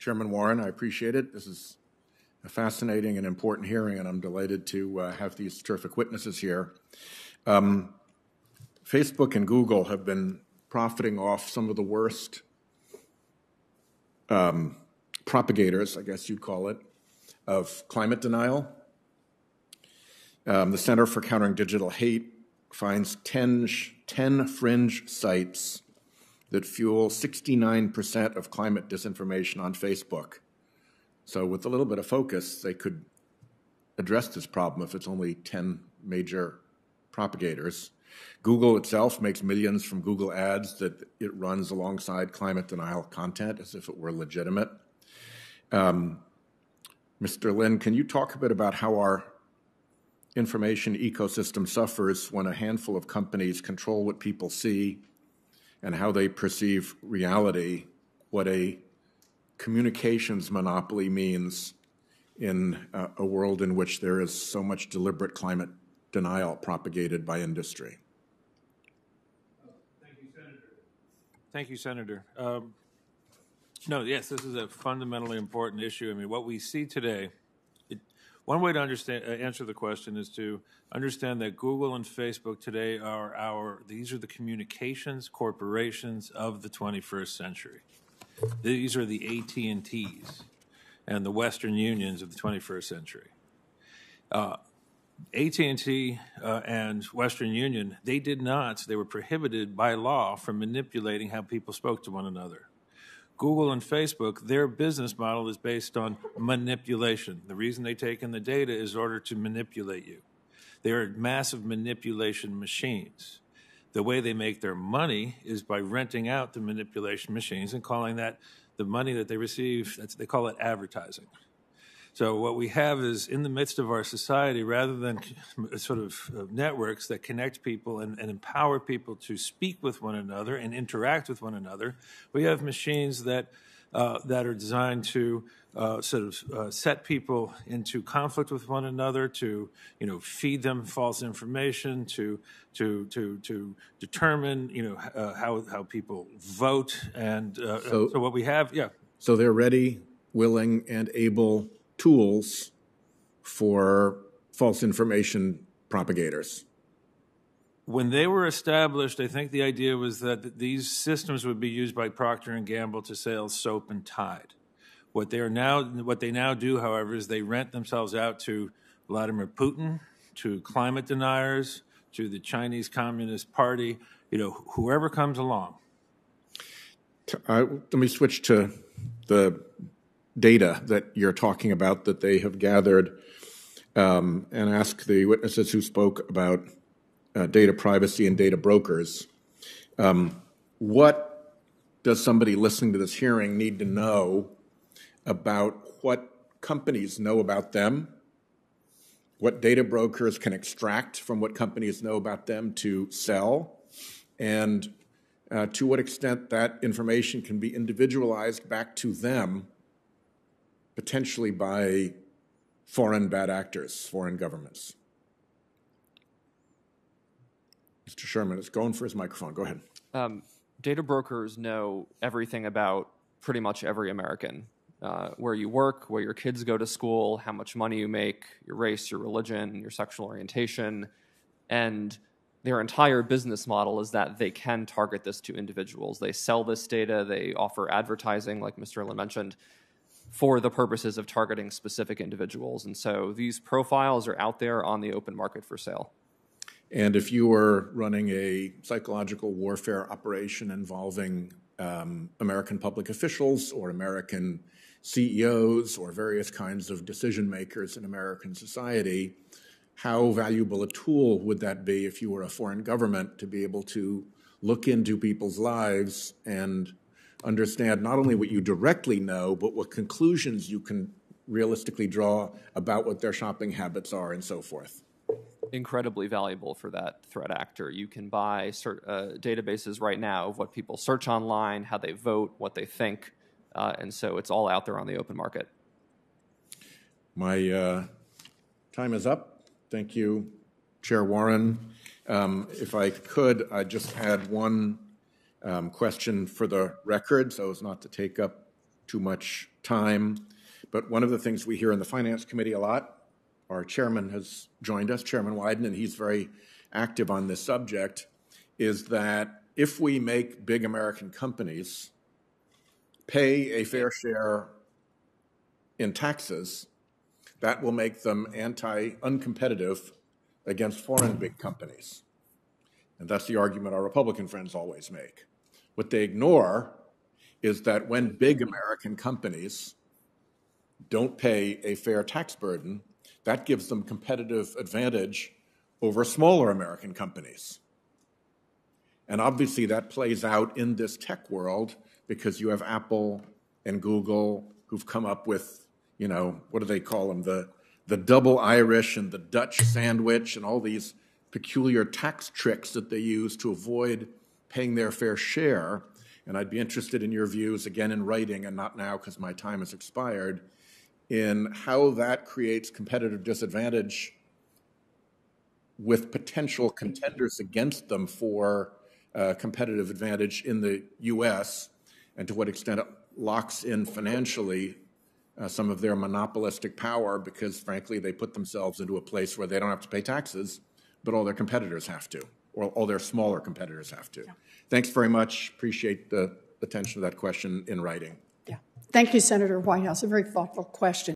Chairman Warren, I appreciate it. This is a fascinating and important hearing, and I'm delighted to have these terrific witnesses here. Facebook and Google have been profiting off some of the worst propagators, I guess you'd call it, of climate denial. The Center for Countering Digital Hate finds 10 fringe sites that fuel 69% of climate disinformation on Facebook. So with a little bit of focus, they could address this problem if it's only 10 major propagators. Google itself makes millions from Google ads that it runs alongside climate denial content as if it were legitimate. Mr. Lin, can you talk a bit about how our information ecosystem suffers when a handful of companies control what people see and how they perceive reality, what a communications monopoly means in a world in which there is so much deliberate climate denial propagated by industry? Thank you, Senator. Thank you, Senator. No, yes, this is a fundamentally important issue. I mean, what we see today, one way to answer the question is to understand that Google and Facebook today these are the communications corporations of the 21st century. These are the AT&Ts and the Western Unions of the 21st century. AT&T and Western Union, they were prohibited by law from manipulating how people spoke to one another. Google and Facebook, their business model is based on manipulation. The reason they take in the data is in order to manipulate you. They are massive manipulation machines. The way they make their money is by renting out the manipulation machines and calling that the money that they receive, they call it advertising. So what we have is in the midst of our society, rather than sort of networks that connect people and empower people to speak with one another and interact with one another, we have machines that are designed to set people into conflict with one another, to feed them false information, to determine how people vote, and so what we have, yeah. So they're ready, willing, and able tools for false information propagators. When they were established, I think the idea was that these systems would be used by Procter & Gamble to sell soap and Tide. What they now do, however, is they rent themselves out to Vladimir Putin, to climate deniers, to the Chinese Communist Party, whoever comes along. Let me switch to the data that you're talking about that they have gathered and ask the witnesses who spoke about data privacy and data brokers. What does somebody listening to this hearing need to know about what companies know about them, what data brokers can extract from what companies know about them to sell, and to what extent that information can be individualized back to them, potentially by foreign bad actors, foreign governments? Mr. Sherman is going for his microphone. Go ahead. Data brokers know everything about pretty much every American. Where you work, where your kids go to school, how much money you make, your race, your religion, your sexual orientation. And their entire business model is that they can target this to individuals. They sell this data, they offer advertising, like Mr. Lin mentioned, for the purposes of targeting specific individuals. And so these profiles are out there on the open market for sale. And if you were running a psychological warfare operation involving American public officials or American CEOs or various kinds of decision makers in American society, how valuable a tool would that be if you were a foreign government to be able to look into people's lives and understand not only what you directly know, but what conclusions you can realistically draw about what their shopping habits are and so forth? Incredibly valuable for that threat actor. You can buy databases right now of what people search online, how they vote, what they think, and so it's all out there on the open market. My time is up. Thank you, Chair Warren. If I could, I'd just add one question for the record so as not to take up too much time. But one of the things we hear in the Finance Committee a lot, our chairman has joined us, Chairman Wyden, and he's very active on this subject, is that if we make big American companies pay a fair share in taxes, that will make them uncompetitive against foreign big companies. And that's the argument our Republican friends always make. What they ignore is that when big American companies don't pay a fair tax burden, that gives them competitive advantage over smaller American companies. And obviously that plays out in this tech world because you have Apple and Google who've come up with, what do they call them? The double Irish and the Dutch sandwich and all these peculiar tax tricks that they use to avoid paying their fair share. And I'd be interested in your views, again in writing and not now because my time has expired, in how that creates competitive disadvantage with potential contenders against them for competitive advantage in the U.S., and to what extent it locks in financially some of their monopolistic power because, frankly, they put themselves into a place where they don't have to pay taxes, but all their competitors have to, or all their smaller competitors have to. Yeah. Thanks very much. Appreciate the attention to that question in writing. Yeah. Thank you, Senator Whitehouse. A very thoughtful question.